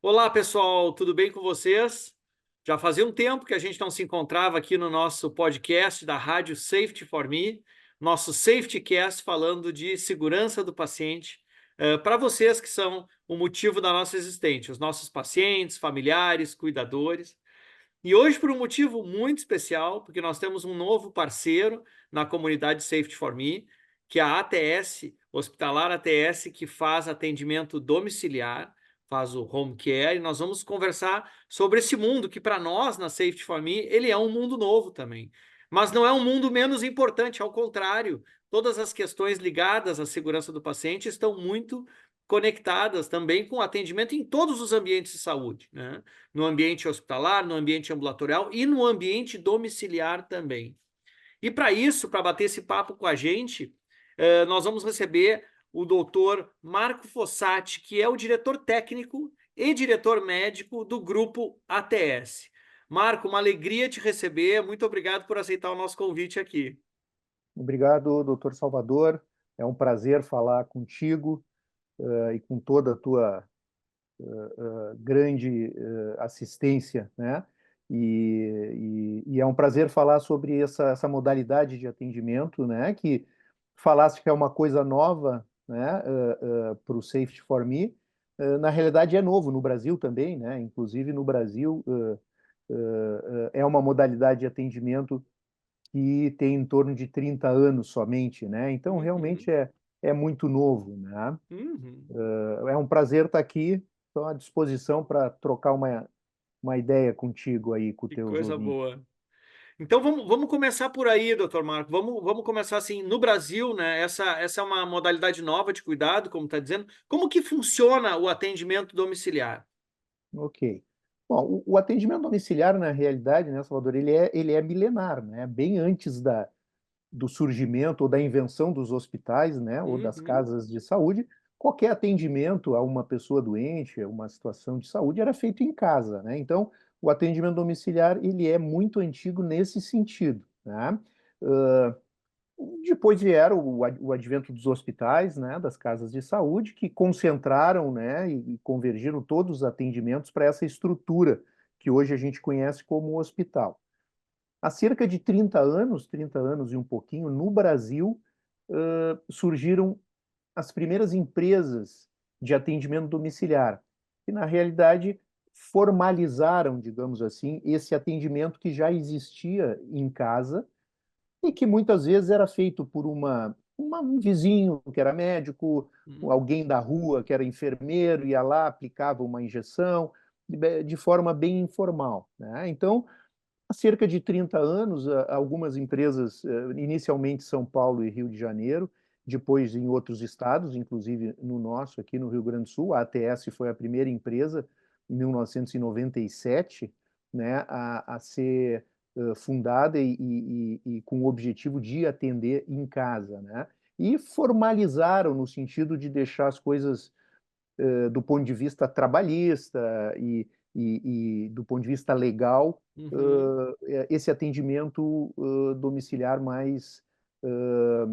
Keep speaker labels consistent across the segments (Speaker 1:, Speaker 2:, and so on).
Speaker 1: Olá, pessoal, tudo bem com vocês? Já fazia um tempo que a gente não se encontrava aqui no nosso podcast da Rádio Safety for Me, nosso Safety Cast falando de segurança do paciente, para vocês que são o motivo da nossa existência, os nossos pacientes, familiares, cuidadores. E hoje, por um motivo muito especial, porque nós temos um novo parceiro na comunidade Safety for Me, que é a ATS, Hospitalar ATS, que faz atendimento domiciliar, faz o home care, e nós vamos conversar sobre esse mundo que para nós na Safety for Me, ele é um mundo novo também. Mas não é um mundo menos importante, ao contrário, todas as questões ligadas à segurança do paciente estão muito conectadas também com o atendimento em todos os ambientes de saúde, né? No ambiente hospitalar, no ambiente ambulatorial e no ambiente domiciliar também. E para isso, para bater esse papo com a gente, nós vamos receber o doutor Marco Fossati, que é o diretor técnico e diretor médico do grupo ATS. Marco, uma alegria te receber. Muito obrigado por aceitar o nosso convite aqui.
Speaker 2: Obrigado, doutor Salvador. É um prazer falar contigo e com toda a tua grande assistência, né? E é um prazer falar sobre essa modalidade de atendimento, né? Que falaste que é uma coisa nova, né? Para o Safety for Me. Na realidade é novo no Brasil também, né? Inclusive no Brasil é uma modalidade de atendimento que tem em torno de 30 anos somente, né? Então,
Speaker 1: Uhum,
Speaker 2: realmente é muito novo, né?
Speaker 1: uhum.
Speaker 2: É um prazer estar aqui, estou à disposição para trocar uma ideia contigo aí, com
Speaker 1: Que
Speaker 2: teus
Speaker 1: coisa
Speaker 2: ouvintes.
Speaker 1: boa. Então vamos começar por aí, doutor Marco. Vamos começar assim, no Brasil, né? Essa é uma modalidade nova de cuidado, como está dizendo. Como que funciona o atendimento domiciliar?
Speaker 2: Ok. Bom, o atendimento domiciliar, na realidade, né, Salvador, ele é milenar, né? Bem antes do surgimento ou da invenção dos hospitais, né, ou das
Speaker 1: Uhum,
Speaker 2: casas de saúde, qualquer atendimento a uma pessoa doente, a uma situação de saúde, era feito em casa, né? Então, o atendimento domiciliar, ele é muito antigo nesse sentido, né? Uh, Depois vieram o advento dos hospitais, né, das casas de saúde, que concentraram, né, e convergiram todos os atendimentos para essa estrutura que hoje a gente conhece como hospital. Há cerca de 30 anos e um pouquinho, no Brasil, surgiram as primeiras empresas de atendimento domiciliar, que na realidade formalizaram, digamos assim, esse atendimento que já existia em casa e que muitas vezes era feito por um vizinho que era médico,
Speaker 1: uhum.
Speaker 2: alguém da rua que era enfermeiro, ia lá, aplicava uma injeção, de forma bem informal, né? Então, há cerca de 30 anos, algumas empresas, inicialmente São Paulo e Rio de Janeiro, depois em outros estados, inclusive no nosso, aqui no Rio Grande do Sul, a ATS foi a primeira empresa, em 1997, né, a ser fundada e com o objetivo de atender em casa, né? E formalizaram no sentido de deixar as coisas do ponto de vista trabalhista e do ponto de vista legal,
Speaker 1: Uhum.
Speaker 2: esse atendimento domiciliar mais,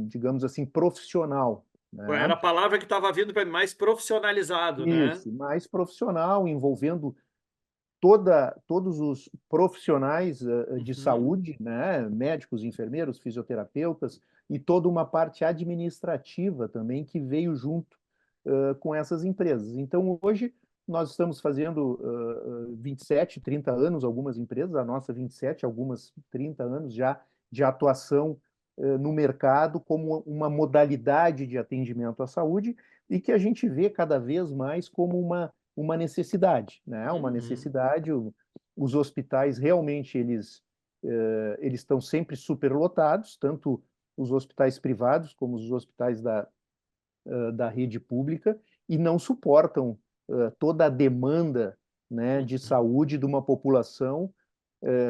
Speaker 2: digamos assim, profissional,
Speaker 1: Era
Speaker 2: né?
Speaker 1: a palavra que estava vindo para mim, mais profissionalizado, né?
Speaker 2: Isso, mais profissional, envolvendo todos os profissionais de
Speaker 1: Uhum.
Speaker 2: saúde, né? Médicos, enfermeiros, fisioterapeutas, e toda uma parte administrativa também que veio junto com essas empresas. Então, hoje, nós estamos fazendo 27, 30 anos, algumas empresas, a nossa 27, algumas 30 anos já de atuação no mercado como uma modalidade de atendimento à saúde e que a gente vê cada vez mais como uma necessidade, né? Uma
Speaker 1: Uhum.
Speaker 2: necessidade. Os hospitais realmente eles estão sempre superlotados, tanto os hospitais privados como os hospitais da rede pública, e não suportam toda a demanda, né, de
Speaker 1: Uhum.
Speaker 2: saúde de uma população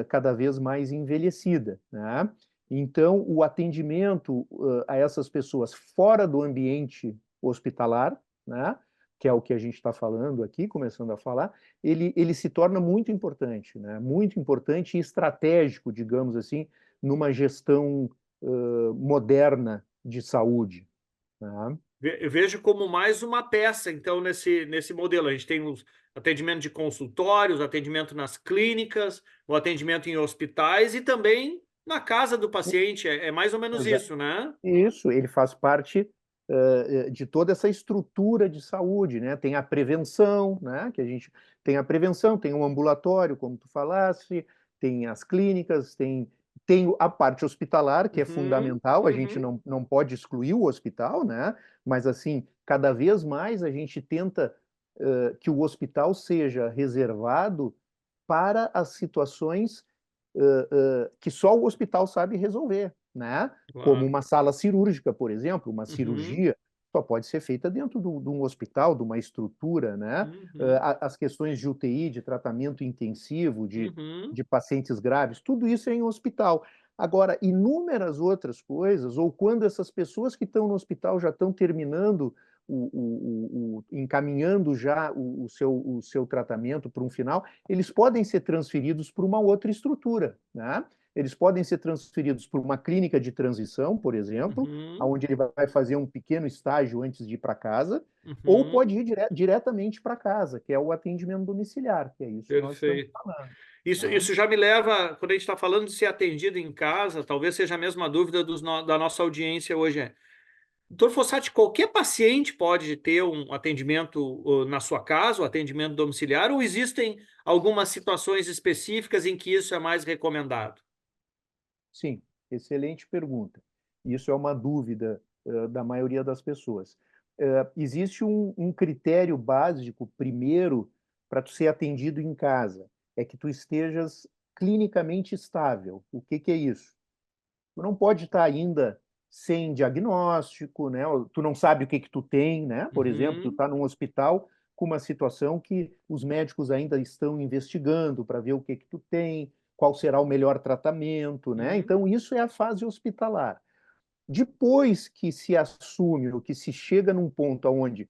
Speaker 2: cada vez mais envelhecida, né? Então, o atendimento a essas pessoas fora do ambiente hospitalar, né, que é o que a gente está falando aqui, começando a falar, ele se torna muito importante, né? Muito importante e estratégico, digamos assim, numa gestão moderna de saúde, né?
Speaker 1: Eu vejo como mais uma peça, então, nesse modelo. A gente tem atendimento de consultórios, atendimento nas clínicas, o atendimento em hospitais e também na casa do paciente. É mais ou menos
Speaker 2: Exa-
Speaker 1: isso, né?
Speaker 2: Isso, ele faz parte de toda essa estrutura de saúde, né? Tem a prevenção, né? Que a gente tem a prevenção, tem o ambulatório, como tu falaste, tem as clínicas, tem a parte hospitalar, que é
Speaker 1: Uhum,
Speaker 2: fundamental, a gente
Speaker 1: uhum,
Speaker 2: não pode excluir o hospital, né? Mas, assim, cada vez mais a gente tenta que o hospital seja reservado para as situações que só o hospital sabe resolver, né? Como
Speaker 1: claro.
Speaker 2: uma sala cirúrgica, por exemplo, uma
Speaker 1: Uhum,
Speaker 2: cirurgia só pode ser feita dentro de um hospital, de uma estrutura, né?
Speaker 1: uhum,
Speaker 2: As questões de UTI, de tratamento intensivo,
Speaker 1: uhum.
Speaker 2: de pacientes graves, tudo isso é em hospital. Agora, inúmeras outras coisas, ou quando essas pessoas que estão no hospital já estão terminando encaminhando já o seu tratamento para um final, eles podem ser transferidos para uma outra estrutura, né? Eles podem ser transferidos para uma clínica de transição, por exemplo,
Speaker 1: Uhum,
Speaker 2: onde ele vai fazer um pequeno estágio antes de ir para casa, ou
Speaker 1: uhum,
Speaker 2: pode ir diretamente para casa, que é o atendimento domiciliar, que é isso que nós estamos
Speaker 1: perfeito.
Speaker 2: falando. Tá?
Speaker 1: Isso já me leva, quando a gente está falando de ser atendido em casa, talvez seja a mesma dúvida da nossa audiência hoje. Doutor Fossati, qualquer paciente pode ter um atendimento na sua casa, um atendimento domiciliar, ou existem algumas situações específicas em que isso é mais recomendado?
Speaker 2: Sim, excelente pergunta. Isso é uma dúvida da maioria das pessoas. Existe um critério básico, primeiro, para tu ser atendido em casa, é que tu estejas clinicamente estável. O que que é isso? Tu não pode estar ainda sem diagnóstico, né? Tu não sabe o que que tu tem, né? Por exemplo, tu
Speaker 1: Uhum,
Speaker 2: está num hospital com uma situação que os médicos ainda estão investigando para ver o que que tu tem, qual será o melhor tratamento, né?
Speaker 1: uhum,
Speaker 2: Então, isso é a fase hospitalar. Depois que se assume ou que se chega num ponto onde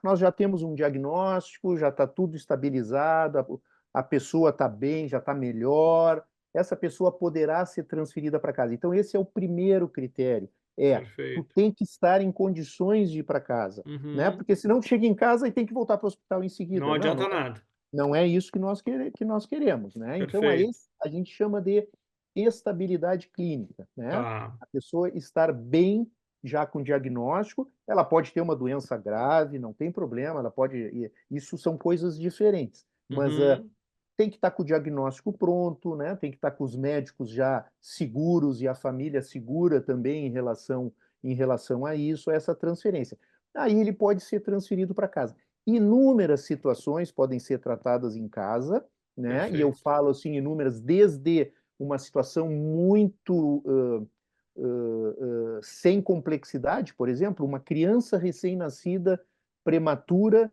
Speaker 2: nós já temos um diagnóstico, já está tudo estabilizado, a pessoa está bem, já está melhor, essa pessoa poderá ser transferida para casa. Então, esse é o primeiro critério. Tu
Speaker 1: perfeito.
Speaker 2: tem que estar em condições de ir para casa, né?
Speaker 1: Uhum,
Speaker 2: Porque senão chega em casa e tem que voltar para o hospital em
Speaker 1: não
Speaker 2: seguida. Não,
Speaker 1: adianta nada.
Speaker 2: não é isso que nós queremos, né? Então,
Speaker 1: Perfeito.
Speaker 2: a gente chama de estabilidade clínica, né?
Speaker 1: Tá.
Speaker 2: A pessoa estar bem já com diagnóstico, ela pode ter uma doença grave, não tem problema, ela pode. Isso são coisas diferentes, mas
Speaker 1: Uhum,
Speaker 2: tem que estar com o diagnóstico pronto, né? Tem que estar com os médicos já seguros e a família segura também em relação a isso, a essa transferência. Aí ele pode ser transferido para casa. Inúmeras situações podem ser tratadas em casa, né? E eu
Speaker 1: perfeito.
Speaker 2: falo assim, inúmeras, desde uma situação muito sem complexidade, por exemplo, uma criança recém-nascida prematura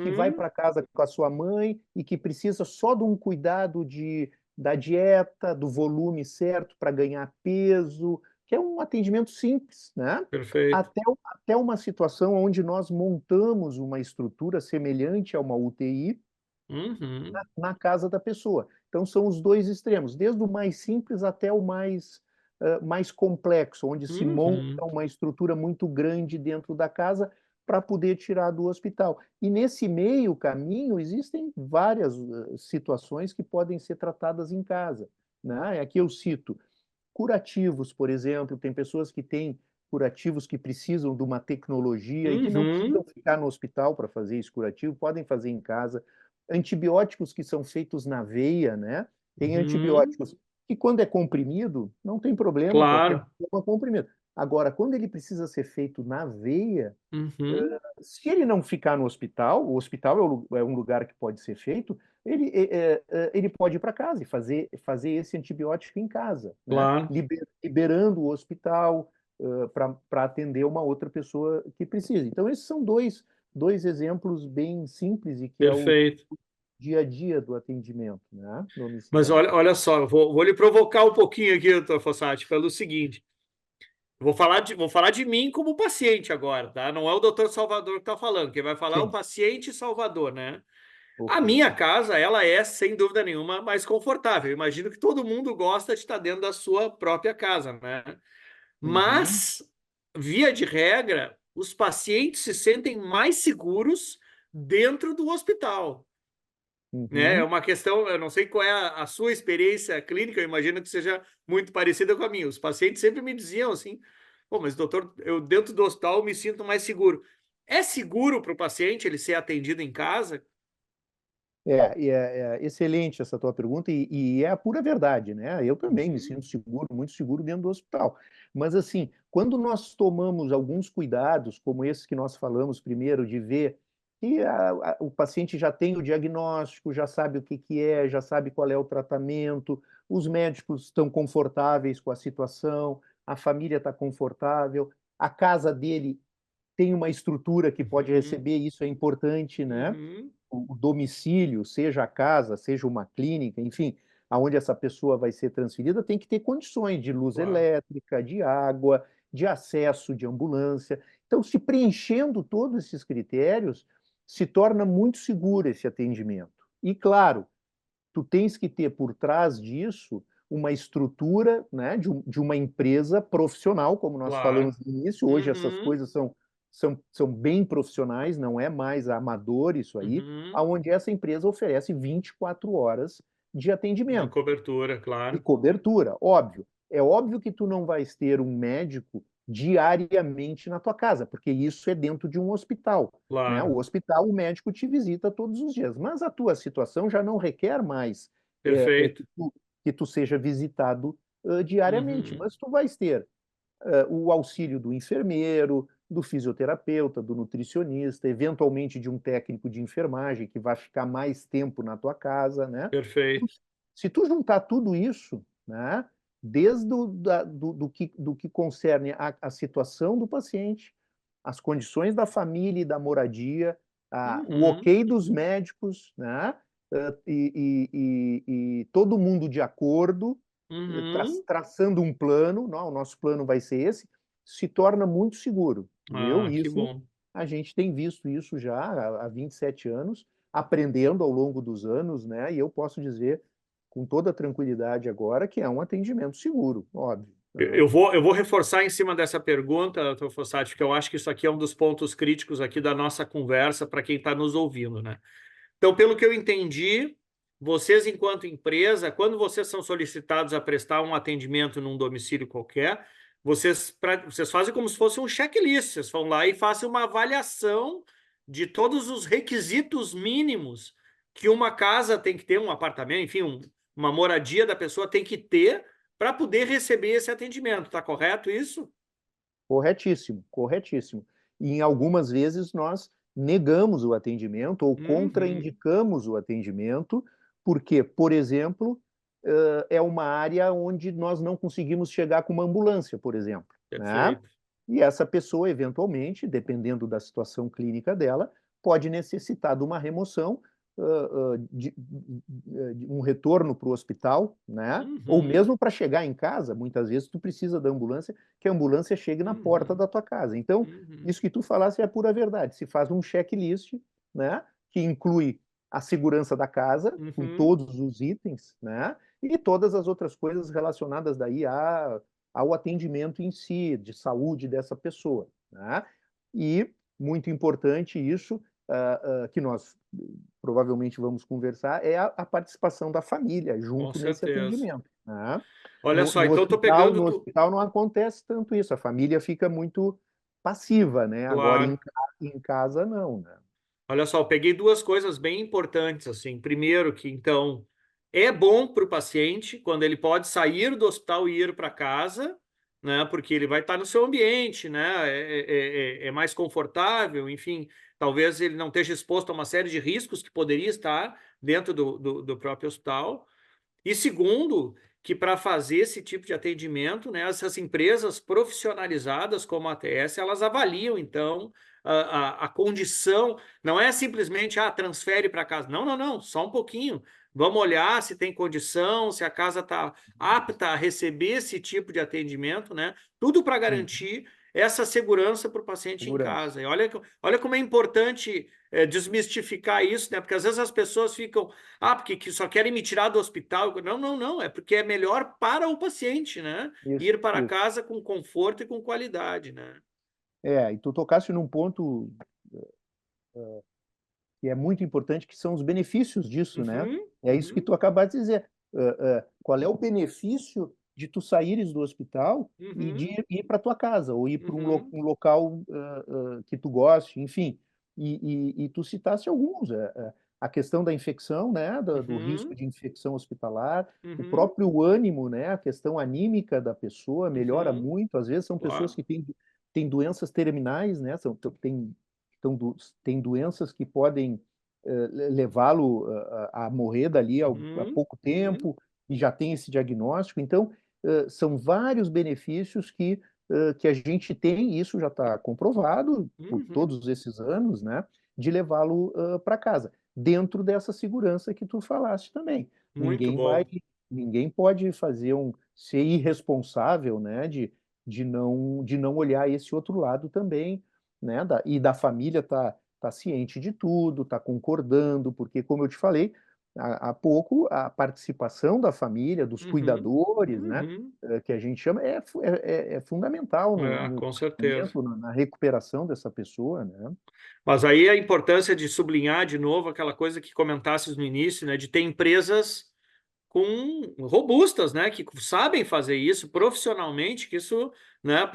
Speaker 2: que vai
Speaker 1: Uhum,
Speaker 2: para casa com a sua mãe e que precisa só de um cuidado da dieta, do volume certo para ganhar peso, que é um atendimento simples, né?
Speaker 1: perfeito.
Speaker 2: Até uma situação onde nós montamos uma estrutura semelhante a uma UTI
Speaker 1: Uhum,
Speaker 2: na casa da pessoa. Então, são os dois extremos, desde o mais simples até o mais complexo, onde se monta
Speaker 1: uhum,
Speaker 2: uma estrutura muito grande dentro da casa para poder tirar do hospital. E nesse meio caminho existem várias situações que podem ser tratadas em casa, né? Aqui eu cito curativos, por exemplo, tem pessoas que têm curativos que precisam de uma tecnologia e que não precisam
Speaker 1: uhum,
Speaker 2: ficar no hospital para fazer esse curativo, podem fazer em casa. Antibióticos que são feitos na veia, né? Tem
Speaker 1: uhum,
Speaker 2: antibióticos que, quando é comprimido, não tem problema, qualquer
Speaker 1: claro.
Speaker 2: pessoa toma comprimido. Agora, quando ele precisa ser feito na veia,
Speaker 1: Uhum,
Speaker 2: se ele não ficar no hospital, o hospital é um lugar que pode ser feito, ele pode ir para casa e fazer esse antibiótico em casa, né?
Speaker 1: claro.
Speaker 2: Liberando o hospital para atender uma outra pessoa que precisa. Então, esses são dois exemplos bem simples e que é o
Speaker 1: Perfeito.
Speaker 2: dia a dia do atendimento, né?
Speaker 1: Mas
Speaker 2: Domiciliar.
Speaker 1: olha só, vou lhe provocar um pouquinho aqui, doutor Fossati, pelo seguinte. Vou falar de mim como paciente agora, tá? Não é o doutor Salvador que está falando, quem vai falar é o
Speaker 2: Sim,
Speaker 1: paciente Salvador, né? A
Speaker 2: ok.
Speaker 1: minha casa, ela é, sem dúvida nenhuma, mais confortável. Eu imagino que todo mundo gosta de estar dentro da sua própria casa, né?
Speaker 2: Uhum,
Speaker 1: Mas, via de regra, os pacientes se sentem mais seguros dentro do hospital. né? É
Speaker 2: Uhum.
Speaker 1: uma questão, eu não sei qual é a sua experiência clínica, eu imagino que seja muito parecida com a minha. Os pacientes sempre me diziam assim, pô, mas doutor, eu dentro do hospital me sinto mais seguro. É seguro para o paciente ele ser atendido em casa?
Speaker 2: É excelente essa tua pergunta e é a pura verdade, né? Eu também me
Speaker 1: Uhum,
Speaker 2: sinto seguro, muito seguro dentro do hospital. Mas assim, quando nós tomamos alguns cuidados, como esses que nós falamos primeiro, de ver que o paciente já tem o diagnóstico, já sabe o que que é, já sabe qual é o tratamento, os médicos estão confortáveis com a situação, a família está confortável, a casa dele tem uma estrutura que pode
Speaker 1: uhum,
Speaker 2: receber, isso é importante, né?
Speaker 1: uhum.
Speaker 2: O domicílio, seja a casa, seja uma clínica, enfim, aonde essa pessoa vai ser transferida, tem que ter condições de luz
Speaker 1: Claro,
Speaker 2: elétrica, de água, de acesso de ambulância. Então, se preenchendo todos esses critérios, se torna muito seguro esse atendimento. E, claro, tu tens que ter por trás disso uma estrutura, né, de uma empresa profissional, como nós
Speaker 1: claro.
Speaker 2: falamos no início. Hoje essas
Speaker 1: Uhum,
Speaker 2: coisas são bem profissionais, não é mais amador isso aí,
Speaker 1: uhum.
Speaker 2: aonde essa empresa oferece 24 horas de
Speaker 1: De
Speaker 2: atendimento
Speaker 1: cobertura,
Speaker 2: e
Speaker 1: claro,
Speaker 2: cobertura, óbvio. É óbvio que tu não vais ter um médico diariamente na tua casa, porque isso é dentro de um hospital, né? O
Speaker 1: claro.
Speaker 2: hospital, o médico te visita todos os dias, mas a tua situação já não requer mais
Speaker 1: Perfeito.
Speaker 2: que tu seja visitado diariamente,
Speaker 1: Uhum,
Speaker 2: mas tu vais ter o auxílio do enfermeiro, do fisioterapeuta, do nutricionista, eventualmente de um técnico de enfermagem que vai ficar mais tempo na tua casa, né?
Speaker 1: perfeito.
Speaker 2: Se tu juntar tudo isso, né, desde do que concerne a situação do paciente, as condições da família e da moradia, o
Speaker 1: Uhum,
Speaker 2: ok dos médicos, né, e todo mundo de acordo,
Speaker 1: uhum.
Speaker 2: traçando um plano, não, o nosso plano vai ser esse, se torna muito seguro, entendeu?
Speaker 1: Ah, que
Speaker 2: Isso,
Speaker 1: bom.
Speaker 2: a gente tem visto isso já há 27 anos, aprendendo ao longo dos anos, né? E eu posso dizer com toda tranquilidade agora que é um atendimento seguro, óbvio, né?
Speaker 1: Eu vou reforçar em cima dessa pergunta, doutor Fossati, porque eu acho que isso aqui é um dos pontos críticos aqui da nossa conversa para quem está nos ouvindo, né? Então, pelo que eu entendi, vocês, enquanto empresa, quando vocês são solicitados a prestar um atendimento num domicílio qualquer, vocês fazem como se fosse um checklist. Vocês vão lá e fazem uma avaliação de todos os requisitos mínimos que uma casa tem que ter, um apartamento, enfim, uma moradia da pessoa tem que ter para poder receber esse atendimento. Está correto isso?
Speaker 2: Corretíssimo, corretíssimo. E em algumas vezes nós negamos o atendimento ou
Speaker 1: Uhum,
Speaker 2: contraindicamos o atendimento, porque, por exemplo, é uma área onde nós não conseguimos chegar com uma ambulância, por exemplo, né?
Speaker 1: perfeito.
Speaker 2: E essa pessoa, eventualmente, dependendo da situação clínica dela, pode necessitar de uma remoção, de um retorno para o hospital, né? Ou
Speaker 1: Uhum,
Speaker 2: mesmo para chegar em casa, muitas vezes tu precisa da ambulância, que a ambulância chegue na porta
Speaker 1: uhum,
Speaker 2: da tua casa. Então,
Speaker 1: uhum,
Speaker 2: isso que tu falasse é a pura verdade. Se faz um checklist, né? Que inclui a segurança da casa, com
Speaker 1: uhum.
Speaker 2: todos os itens, né? E todas as outras coisas relacionadas daí ao atendimento em si, de saúde dessa pessoa, né? E, muito importante isso, que nós provavelmente vamos conversar, é a participação da família
Speaker 1: Com
Speaker 2: junto nesse
Speaker 1: certeza.
Speaker 2: atendimento, né?
Speaker 1: Olha
Speaker 2: No,
Speaker 1: só,
Speaker 2: no
Speaker 1: então eu tô
Speaker 2: hospital, no
Speaker 1: pegando tu.
Speaker 2: hospital não acontece tanto isso, a família fica muito passiva, né? Agora
Speaker 1: Claro.
Speaker 2: em casa não, né?
Speaker 1: Olha só, eu peguei duas coisas bem importantes assim. Primeiro, que então é bom para o paciente quando ele pode sair do hospital e ir para casa, né? Porque ele vai estar no seu ambiente, né? É mais confortável, enfim, talvez ele não esteja exposto a uma série de riscos que poderia estar dentro do próprio hospital. E segundo, que para fazer esse tipo de atendimento, né, essas empresas profissionalizadas como a ATS, elas avaliam, então, a condição, não é simplesmente, transfere para casa. Não, não, não, só um pouquinho. Vamos olhar se tem condição, se a casa está apta a receber esse tipo de atendimento, né? Tudo para
Speaker 2: Uhum.
Speaker 1: garantir essa segurança para o paciente em
Speaker 2: Segurança.
Speaker 1: casa. E olha como é importante desmistificar isso, né? Porque às vezes as pessoas ficam porque só querem me tirar do hospital. Não, não, não. É porque é melhor para o paciente, né?
Speaker 2: Isso,
Speaker 1: Ir para
Speaker 2: isso.
Speaker 1: casa com conforto e com qualidade, né?
Speaker 2: E tu tocaste num ponto que é muito importante, que são os benefícios disso, né?
Speaker 1: Uhum,
Speaker 2: É isso que
Speaker 1: uhum,
Speaker 2: tu acabaste de dizer. Qual é o benefício de tu saíres do hospital e de
Speaker 1: uhum,
Speaker 2: ir para tua casa, ou ir para
Speaker 1: uhum,
Speaker 2: um local que tu goste, enfim. E tu citaste alguns. A questão da infecção, né? Do risco
Speaker 1: uhum,
Speaker 2: de infecção hospitalar, o
Speaker 1: uhum,
Speaker 2: próprio ânimo, né? A questão anímica da pessoa melhora
Speaker 1: uhum,
Speaker 2: muito. Às vezes são pessoas
Speaker 1: claro.
Speaker 2: que têm doenças terminais, né? Tão, tem doenças que podem levá-lo a morrer dali a
Speaker 1: Uhum,
Speaker 2: pouco
Speaker 1: uhum,
Speaker 2: tempo e já tem esse diagnóstico. Então, são vários benefícios que a gente tem, e isso já está comprovado por
Speaker 1: uhum.
Speaker 2: todos esses anos, né, de levá-lo para casa, dentro dessa segurança que tu falaste também.
Speaker 1: Muito
Speaker 2: Ninguém vai,
Speaker 1: bom.
Speaker 2: ninguém pode ser irresponsável, né, de não olhar esse outro lado também, né, e da família tá ciente de tudo, tá concordando, porque, como eu te falei há pouco, a participação da família, dos
Speaker 1: Uhum,
Speaker 2: cuidadores, né,
Speaker 1: uhum.
Speaker 2: que a gente chama, é fundamental
Speaker 1: É,
Speaker 2: no
Speaker 1: com certeza.
Speaker 2: tratamento, na recuperação dessa pessoa, né?
Speaker 1: Mas aí a importância de sublinhar de novo aquela coisa que comentasses no início, né, de ter empresas com robustas, né, que sabem fazer isso profissionalmente, que isso, né,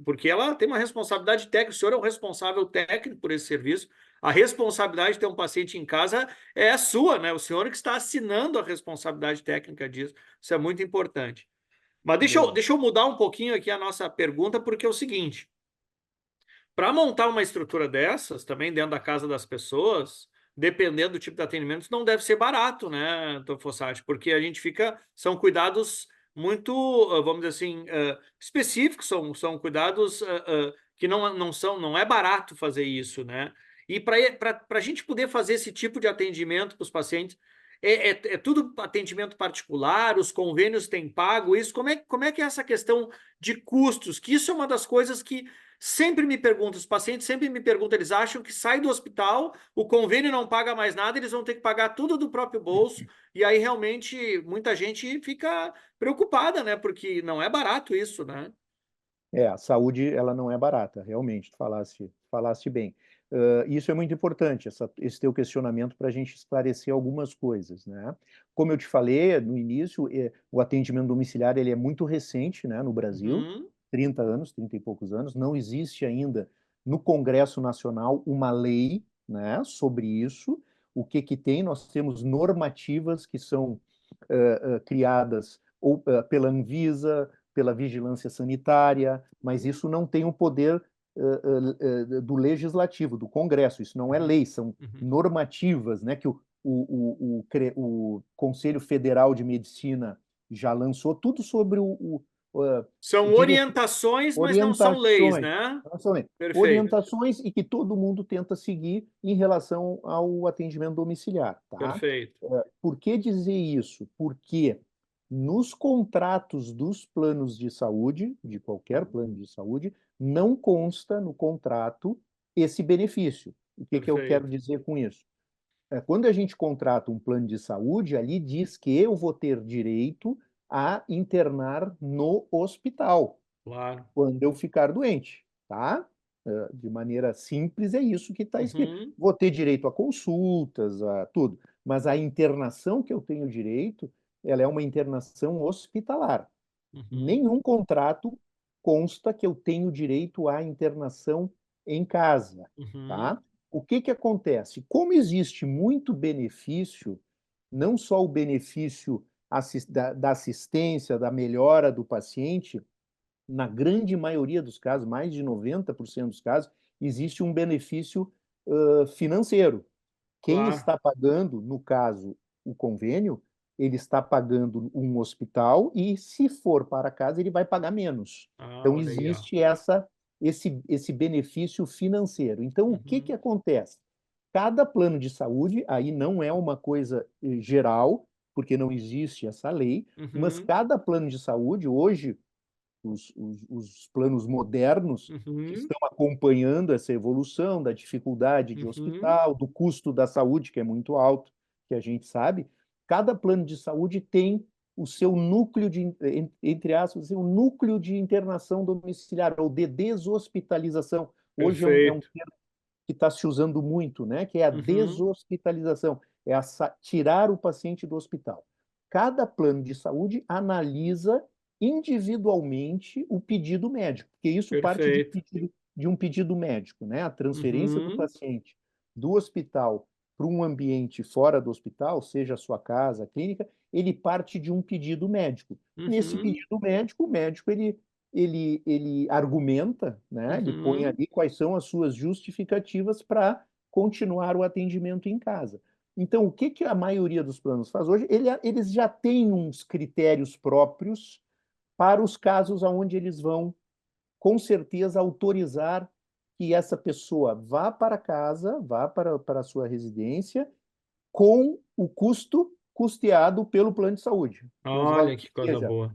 Speaker 1: porque ela tem uma responsabilidade técnica, o senhor é o responsável técnico por esse serviço, a responsabilidade de ter um paciente em casa é a sua, né, o senhor que está assinando a responsabilidade técnica disso, isso é muito importante. Mas
Speaker 2: Verdade.
Speaker 1: deixa eu mudar um pouquinho aqui a nossa pergunta, porque é o seguinte, para montar uma estrutura dessas, também dentro da casa das pessoas, dependendo do tipo de atendimento, não deve ser barato, né, doutor Fossati? Porque a gente fica. São cuidados muito, vamos dizer assim, específicos, são cuidados que não são, não é barato fazer isso, né? E para a gente poder fazer esse tipo de atendimento para os pacientes, é tudo atendimento particular, os convênios têm pago isso. Como é que é essa questão de custos? Que isso é uma das coisas que sempre me perguntam, os pacientes sempre me perguntam, eles acham que sai do hospital, o convênio não paga mais nada, eles vão ter que pagar tudo do próprio bolso, e aí realmente muita gente fica preocupada, né? Porque não é barato isso, né?
Speaker 2: A saúde, ela não é barata, realmente, tu falaste bem. Isso é muito importante, esse teu questionamento, para a gente esclarecer algumas coisas, né? Como eu te falei no início, o atendimento domiciliar ele é muito recente, né, no Brasil,
Speaker 1: Uhum,
Speaker 2: 30 anos, 30 e poucos anos, não existe ainda no Congresso Nacional uma lei, né, sobre isso. O que que tem? Nós temos normativas que são criadas ou pela Anvisa, pela vigilância sanitária, mas
Speaker 1: uhum,
Speaker 2: isso não tem o poder do legislativo, do Congresso. Isso não é
Speaker 1: uhum,
Speaker 2: lei, são
Speaker 1: uhum.
Speaker 2: normativas, né, que o Conselho Federal de Medicina já lançou tudo sobre
Speaker 1: São orientações, mas não são leis,
Speaker 2: orientações,
Speaker 1: né? Perfeito,
Speaker 2: orientações e que todo mundo tenta seguir em relação ao atendimento domiciliar, tá?
Speaker 1: perfeito.
Speaker 2: Por que dizer isso? Porque nos contratos dos planos de saúde, de qualquer plano de saúde, não consta no contrato esse benefício. O que que eu quero
Speaker 1: Perfeito,
Speaker 2: dizer com isso? Quando a gente contrata um plano de saúde, ali diz que eu vou ter direito a internar no hospital
Speaker 1: claro.
Speaker 2: quando eu ficar doente, tá? De maneira simples, é isso que está escrito.
Speaker 1: Uhum,
Speaker 2: Vou ter direito a consultas, a tudo, mas a internação que eu tenho direito, ela é uma internação hospitalar.
Speaker 1: uhum,
Speaker 2: Nenhum contrato consta que eu tenho direito à internação em casa,
Speaker 1: uhum,
Speaker 2: tá? O que que acontece? Como existe muito benefício, não só o benefício da assistência, da melhora do paciente, na grande maioria dos casos, mais de 90% dos casos, existe um benefício financeiro. Quem
Speaker 1: claro.
Speaker 2: está pagando, no caso, o convênio, ele está pagando um hospital e, se for para casa, ele vai pagar menos.
Speaker 1: Ah,
Speaker 2: Então,
Speaker 1: olha aí, ó.
Speaker 2: existe esse benefício financeiro. Então, o que que
Speaker 1: Uhum,
Speaker 2: acontece? Cada plano de saúde, aí não é uma coisa geral, porque não existe essa lei, mas
Speaker 1: uhum,
Speaker 2: cada plano de saúde, hoje, os planos modernos que
Speaker 1: uhum,
Speaker 2: estão acompanhando essa evolução da dificuldade de
Speaker 1: uhum.
Speaker 2: hospital, do custo da saúde, que é muito alto, que a gente sabe, cada plano de saúde tem o seu núcleo de, entre aspas, o seu núcleo de internação domiciliar ou de deshospitalização. Hoje é um
Speaker 1: Perfeito.
Speaker 2: termo que está se usando muito, né? Que é a
Speaker 1: Uhum.
Speaker 2: deshospitalização, é tirar o paciente do hospital. Cada plano de saúde analisa individualmente o pedido médico, porque isso parte
Speaker 1: Perfeito.
Speaker 2: de um pedido médico, né? A transferência do
Speaker 1: Uhum.
Speaker 2: paciente do hospital para um ambiente fora do hospital, seja a sua casa, a clínica, ele parte de um pedido médico. Nesse
Speaker 1: Uhum.
Speaker 2: pedido médico, o médico ele argumenta, né? Ele põe
Speaker 1: Uhum.
Speaker 2: ali quais são as suas justificativas para continuar o atendimento em casa. Então, o que que a maioria dos planos faz hoje? Eles já têm uns critérios próprios para os casos onde eles vão, com certeza, autorizar que essa pessoa vá para casa, vá para a sua residência, com o custo custeado pelo plano de saúde.
Speaker 1: Olha que
Speaker 2: Ou
Speaker 1: coisa
Speaker 2: seja,
Speaker 1: boa.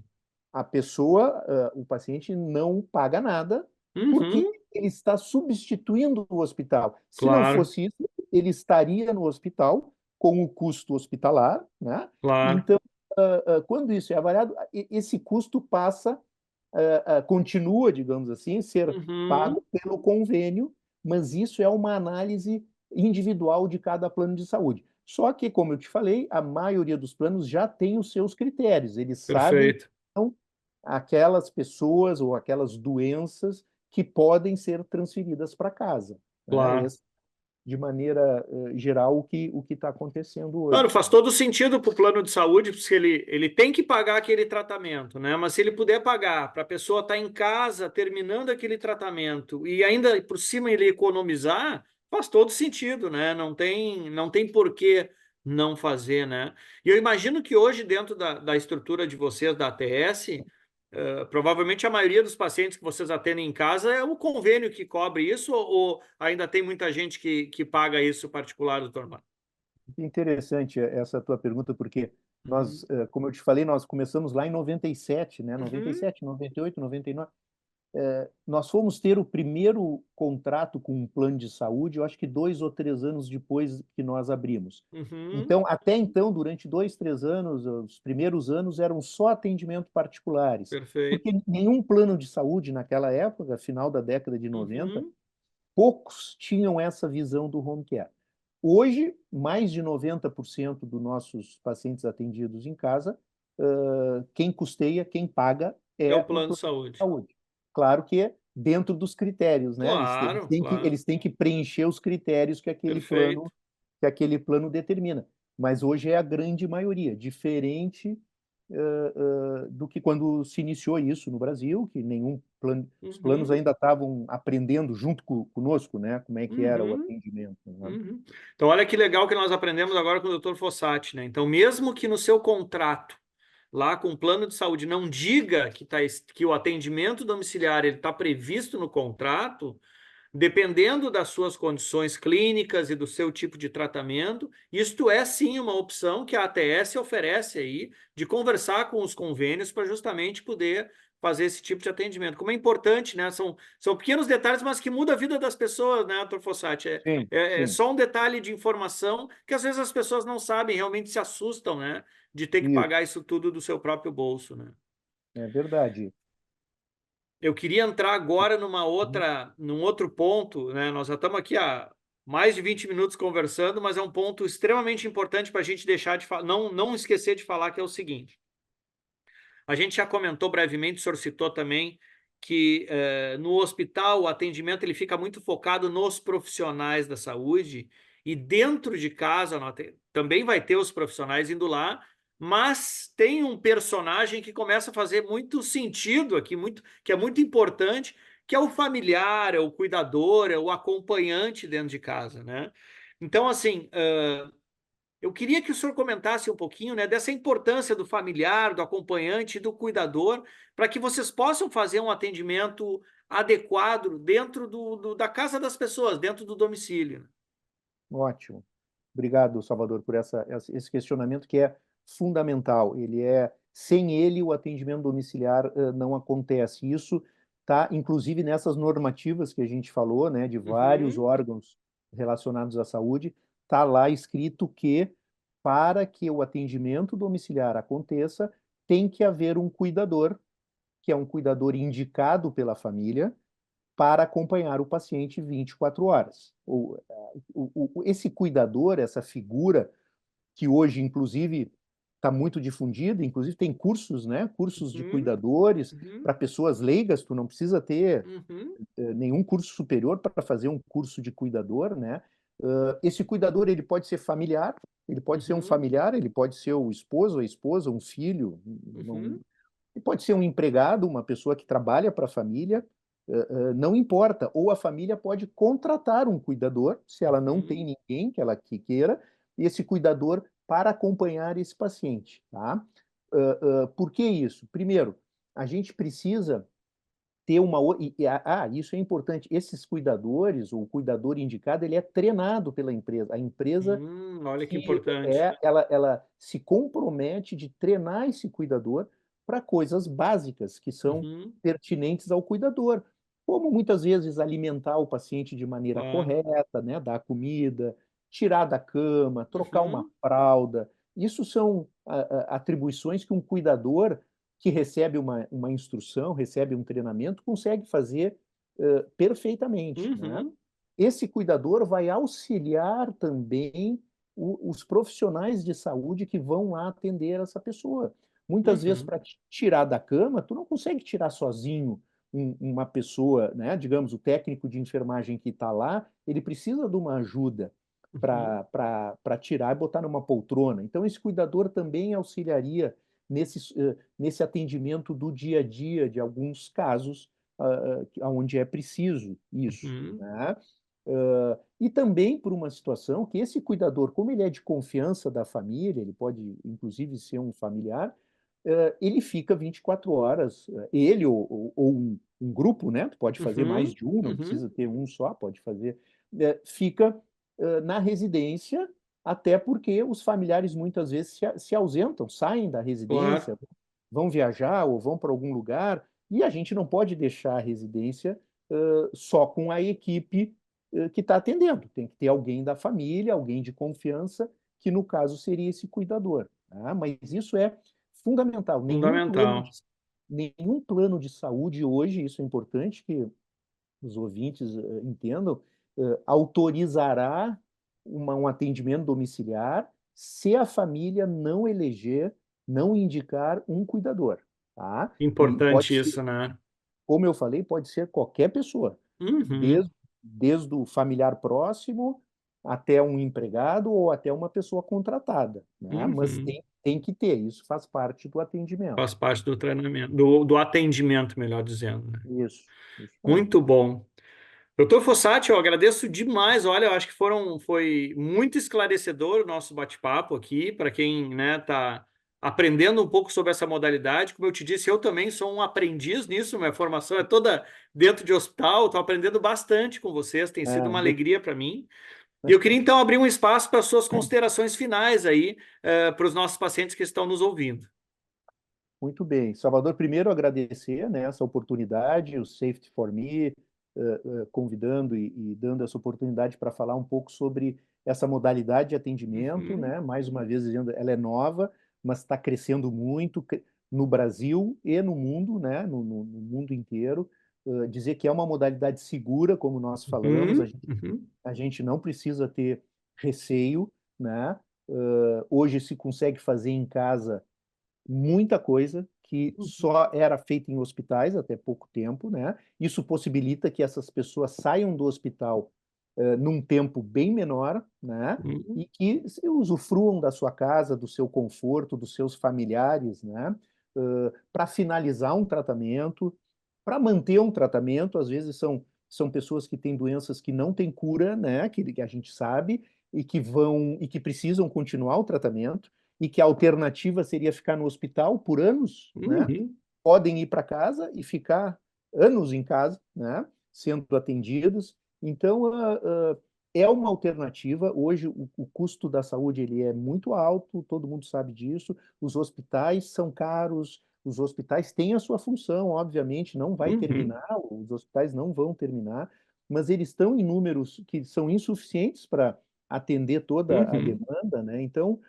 Speaker 2: a pessoa, o paciente não paga nada porque
Speaker 1: Uhum.
Speaker 2: ele está substituindo o hospital. Se não
Speaker 1: Claro,
Speaker 2: fosse isso, ele estaria no hospital com o custo hospitalar, né?
Speaker 1: claro.
Speaker 2: Então, quando isso é avaliado, esse custo passa, continua, digamos assim, ser
Speaker 1: Uhum.
Speaker 2: pago pelo convênio, mas isso é uma análise individual de cada plano de saúde. Só que, como eu te falei, a maioria dos planos já tem os seus critérios, eles sabem
Speaker 1: Perfeito.
Speaker 2: aquelas pessoas ou aquelas doenças que podem ser transferidas para casa, né?
Speaker 1: Claro.
Speaker 2: Esse, de maneira geral, o que está acontecendo
Speaker 1: Claro,
Speaker 2: hoje.
Speaker 1: faz todo sentido para o plano de saúde, porque ele tem que pagar aquele tratamento, né? Mas se ele puder pagar para a pessoa estar em casa terminando aquele tratamento e ainda por cima ele economizar, faz todo sentido, né? Não tem por que não fazer, né? E eu imagino que hoje, dentro da estrutura de vocês, da ATS, provavelmente a maioria dos pacientes que vocês atendem em casa é o convênio que cobre isso, ou ainda tem muita gente que paga isso particular, doutor Marcos?
Speaker 2: Interessante essa tua pergunta, porque nós,
Speaker 1: Uhum.
Speaker 2: como eu te falei, nós começamos lá em 97, né?
Speaker 1: Uhum.
Speaker 2: 97, 98, 99. Nós fomos ter o primeiro contrato com um plano de saúde, eu acho que 2 ou 3 anos depois que nós abrimos.
Speaker 1: Uhum.
Speaker 2: Então, até então, durante 2, 3 anos, os primeiros anos eram só atendimento particulares, porque
Speaker 1: Perfeito.
Speaker 2: nenhum plano de saúde naquela época, final da década de 90,
Speaker 1: Uhum.
Speaker 2: poucos tinham essa visão do home care. Hoje, mais de 90% dos nossos pacientes atendidos em casa, quem custeia, quem paga
Speaker 1: É o
Speaker 2: é o
Speaker 1: plano de
Speaker 2: plano de
Speaker 1: saúde.
Speaker 2: saúde. Claro que é dentro dos critérios, né?
Speaker 1: Claro, claro.
Speaker 2: Eles têm que preencher os critérios
Speaker 1: Perfeito.
Speaker 2: que aquele plano determina. Mas hoje é a grande maioria, diferente do que quando se iniciou isso no Brasil, que nenhum plano, os planos
Speaker 1: Uhum.
Speaker 2: ainda estavam aprendendo junto conosco, né? Como é que era o
Speaker 1: Uhum.
Speaker 2: atendimento, né?
Speaker 1: Uhum. Então, olha que legal que nós aprendemos agora com o doutor Fossati, né? Então, mesmo que no seu contrato, lá com o plano de saúde, não diga que o atendimento domiciliar ele está previsto no contrato, dependendo das suas condições clínicas e do seu tipo de tratamento, isto é sim uma opção que a ATS oferece aí de conversar com os convênios para justamente poder fazer esse tipo de atendimento. Como é importante, né? São pequenos detalhes, mas que muda a vida das pessoas, né, doutor Fossati?
Speaker 2: Sim,
Speaker 1: É
Speaker 2: sim,
Speaker 1: só um detalhe de informação que às vezes as pessoas não sabem, realmente se assustam, né? De ter que
Speaker 2: isso,
Speaker 1: pagar isso tudo do seu próprio bolso, né?
Speaker 2: é verdade.
Speaker 1: Eu queria entrar agora
Speaker 2: Uhum.
Speaker 1: num outro ponto, né? Nós já estamos aqui há mais de 20 minutos conversando, mas é um ponto extremamente importante para a gente deixar de não esquecer de falar, que é o seguinte. A gente já comentou brevemente, o senhor citou também que no hospital o atendimento ele fica muito focado nos profissionais da saúde e dentro de casa também vai ter os profissionais indo lá, mas tem um personagem que começa a fazer muito sentido aqui, que é muito importante, que é o familiar, é o cuidador, é o acompanhante dentro de casa, né? Então, assim, eu queria que o senhor comentasse um pouquinho, né, dessa importância do familiar, do acompanhante e do cuidador, para que vocês possam fazer um atendimento adequado dentro da casa das pessoas, dentro do domicílio.
Speaker 2: Ótimo. Obrigado, Salvador, por esse questionamento que é fundamental. Sem ele, o atendimento domiciliar não acontece. Isso está, inclusive, nessas normativas que a gente falou, né, de vários
Speaker 1: Uhum,
Speaker 2: órgãos relacionados à saúde, está lá escrito que para que o atendimento domiciliar aconteça, tem que haver um cuidador, que é um cuidador indicado pela família, para acompanhar o paciente 24 horas. Esse cuidador, essa figura, que hoje, inclusive, está muito difundida, inclusive tem cursos, né? Cursos de
Speaker 1: Uhum,
Speaker 2: cuidadores
Speaker 1: uhum,
Speaker 2: para pessoas leigas, tu não precisa ter
Speaker 1: uhum,
Speaker 2: nenhum curso superior para fazer um curso de cuidador, né? Esse cuidador ele pode ser familiar, ele pode ser um
Speaker 1: uhum,
Speaker 2: familiar, ele pode ser o esposo, a esposa, um filho, não,
Speaker 1: uhum,
Speaker 2: ele pode ser um empregado, uma pessoa que trabalha para a família, não importa. Ou a família pode contratar um cuidador, se ela não tem
Speaker 1: uhum,
Speaker 2: ninguém que ela que queira, esse cuidador para acompanhar esse paciente, tá? Por que isso? Primeiro, a gente precisa ter isso é importante. Esses cuidadores, o cuidador indicado, ele é treinado pela empresa. A empresa
Speaker 1: olha que
Speaker 2: que
Speaker 1: importante.
Speaker 2: ela se compromete de treinar esse cuidador para coisas básicas que são
Speaker 1: Uhum,
Speaker 2: pertinentes ao cuidador, como muitas vezes alimentar o paciente de maneira
Speaker 1: claro.
Speaker 2: correta, né, dar comida, tirar da cama, trocar uma
Speaker 1: Uhum,
Speaker 2: fralda. Isso são atribuições que um cuidador que recebe uma instrução, recebe um treinamento, consegue fazer perfeitamente, né?
Speaker 1: uhum,
Speaker 2: Esse cuidador vai auxiliar também os profissionais de saúde que vão lá atender essa pessoa. Muitas vezes,
Speaker 1: uhum,
Speaker 2: para tirar da cama, tu não consegue tirar sozinho uma pessoa, né? Digamos, o técnico de enfermagem que está lá, ele precisa de uma ajuda
Speaker 1: uhum,
Speaker 2: para tirar e botar numa poltrona. Então, esse cuidador também auxiliaria nesse atendimento do dia a dia de alguns casos onde é preciso isso,
Speaker 1: uhum,
Speaker 2: né? E também por uma situação que esse cuidador, como ele é de confiança da família, ele pode inclusive ser um familiar, ele fica 24 horas, ele ou um grupo, né? Tu pode fazer mais
Speaker 1: uhum,
Speaker 2: de um, não
Speaker 1: uhum,
Speaker 2: precisa ter um só, pode fazer, fica na residência, até porque os familiares muitas vezes se ausentam, saem da
Speaker 1: claro.
Speaker 2: residência, vão viajar ou vão para algum lugar, e a gente não pode deixar a residência só com a equipe que está atendendo. Tem que ter alguém da família, alguém de confiança, que no caso seria esse cuidador. Tá? Mas isso é fundamental.
Speaker 1: Fundamental.
Speaker 2: Nenhum plano de saúde hoje, isso é importante que os ouvintes entendam, autorizará um atendimento domiciliar se a família não eleger, não indicar um cuidador. Tá? E pode
Speaker 1: Importante
Speaker 2: ser,
Speaker 1: isso, né?
Speaker 2: como eu falei, pode ser qualquer pessoa,
Speaker 1: Uhum,
Speaker 2: desde o familiar próximo até um empregado ou até uma pessoa contratada, né? Mas
Speaker 1: uhum.
Speaker 2: tem que ter, isso faz parte do atendimento.
Speaker 1: Faz parte do treinamento, do atendimento, melhor dizendo, né?
Speaker 2: Isso aí.
Speaker 1: Muito bom. Doutor Fossati, eu agradeço demais. Olha, eu acho que foi muito esclarecedor o nosso bate-papo aqui, para quem, né, está aprendendo um pouco sobre essa modalidade. Como eu te disse, eu também sou um aprendiz nisso, minha formação é toda dentro de hospital, estou aprendendo bastante com vocês, tem sido uma
Speaker 2: Le-
Speaker 1: alegria para mim. E eu queria então abrir um espaço para as suas considerações finais aí, para os nossos pacientes que estão nos ouvindo.
Speaker 2: Muito bem. Salvador, primeiro agradecer, né, essa oportunidade, o Safety for Me, convidando e dando essa oportunidade para falar um pouco sobre essa modalidade de atendimento,
Speaker 1: Uhum,
Speaker 2: né? Mais uma vez dizendo, ela é nova, mas está crescendo muito no Brasil e no mundo, né? No mundo inteiro. Dizer que é uma modalidade segura, como nós falamos,
Speaker 1: uhum, uhum,
Speaker 2: a gente não precisa ter receio, né? Hoje se consegue fazer em casa muita coisa que
Speaker 1: uhum,
Speaker 2: só era feita em hospitais até pouco tempo, né? Isso possibilita que essas pessoas saiam do hospital num tempo bem menor, né?
Speaker 1: uhum,
Speaker 2: E que usufruam da sua casa, do seu conforto, dos seus familiares, né? Para finalizar um tratamento, para manter um tratamento, às vezes são pessoas que têm doenças que não têm cura, né? Que a gente sabe e que precisam continuar o tratamento e que a alternativa seria ficar no hospital por anos, né?
Speaker 1: uhum,
Speaker 2: Podem ir para casa e ficar anos em casa, né? Sendo atendidos. Então, é uma alternativa. Hoje, o custo da saúde ele é muito alto, todo mundo sabe disso. Os hospitais são caros, os hospitais têm a sua função, obviamente, não vai
Speaker 1: uhum,
Speaker 2: terminar, os hospitais não vão terminar, mas eles estão em números que são insuficientes para atender toda a
Speaker 1: uhum.
Speaker 2: demanda, né? Então,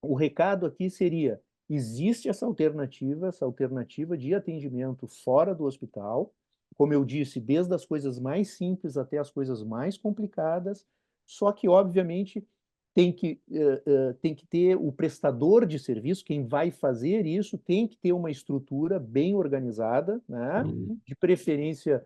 Speaker 2: o recado aqui seria: existe essa alternativa de atendimento fora do hospital, como eu disse, desde as coisas mais simples até as coisas mais complicadas, só que, obviamente, tem que ter o prestador de serviço, quem vai fazer isso, tem que ter uma estrutura bem organizada, né?
Speaker 1: Uhum.
Speaker 2: De preferência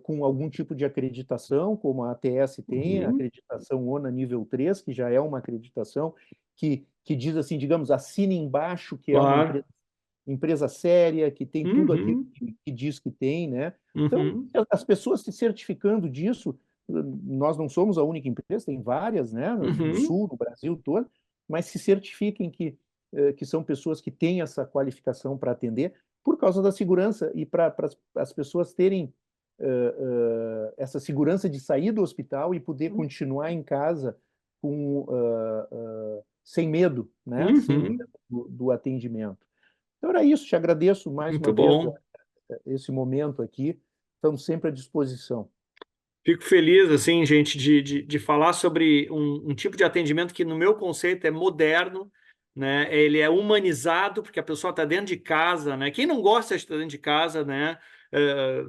Speaker 2: com algum tipo de acreditação, como a ATS tem, a
Speaker 1: Uhum.
Speaker 2: acreditação ONA nível 3, que já é uma acreditação que diz assim, digamos, assina embaixo que é uma
Speaker 1: Claro.
Speaker 2: empresa séria, que tem tudo aquilo
Speaker 1: Uhum.
Speaker 2: que diz que tem, né? Então,
Speaker 1: Uhum.
Speaker 2: as pessoas se certificando disso, nós não somos a única empresa, tem várias, né, no
Speaker 1: Uhum.
Speaker 2: sul, no Brasil todo, mas se certifiquem que são pessoas que têm essa qualificação para atender, por causa da segurança e para as pessoas terem essa segurança de sair do hospital e poder continuar em casa sem medo, né? Sem
Speaker 1: Uhum.
Speaker 2: medo do atendimento. Então era isso, te agradeço mais uma
Speaker 1: Muito
Speaker 2: vez
Speaker 1: bom.
Speaker 2: esse momento aqui, estamos sempre à disposição.
Speaker 1: Fico feliz, assim, gente, de falar sobre um tipo de atendimento que, no meu conceito, é moderno, né? Ele é humanizado, porque a pessoa está dentro de casa, né? Quem não gosta de estar dentro de casa, né? É,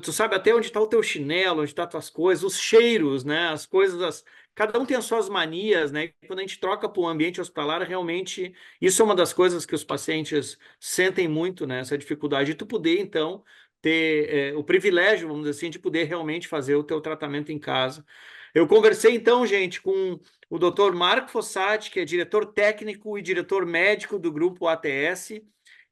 Speaker 1: tu sabe até onde está o teu chinelo, onde estão as tuas coisas, os cheiros, né? As coisas, cada um tem as suas manias, né? Quando a gente troca para um ambiente hospitalar, realmente, isso é uma das coisas que os pacientes sentem muito, né? Essa dificuldade de tu poder, então ter o privilégio, vamos dizer assim, de poder realmente fazer o teu tratamento em casa. Eu conversei então, gente, com o Dr. Marco Fossati, que é diretor técnico e diretor médico do grupo ATS,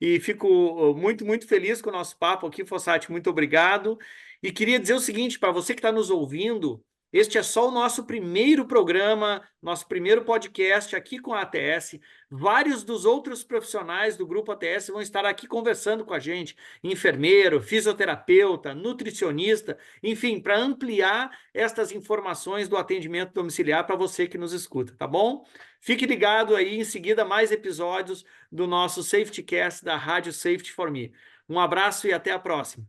Speaker 1: e fico muito, muito feliz com o nosso papo aqui, Fossati, muito obrigado. E queria dizer o seguinte, para você que está nos ouvindo, este é só o nosso primeiro programa, nosso primeiro podcast aqui com a ATS. Vários dos outros profissionais do grupo ATS vão estar aqui conversando com a gente, enfermeiro, fisioterapeuta, nutricionista, enfim, para ampliar estas informações do atendimento domiciliar para você que nos escuta, tá bom? Fique ligado aí, em seguida, mais episódios do nosso SafetyCast da Rádio Safety for Me. Um abraço e até a próxima.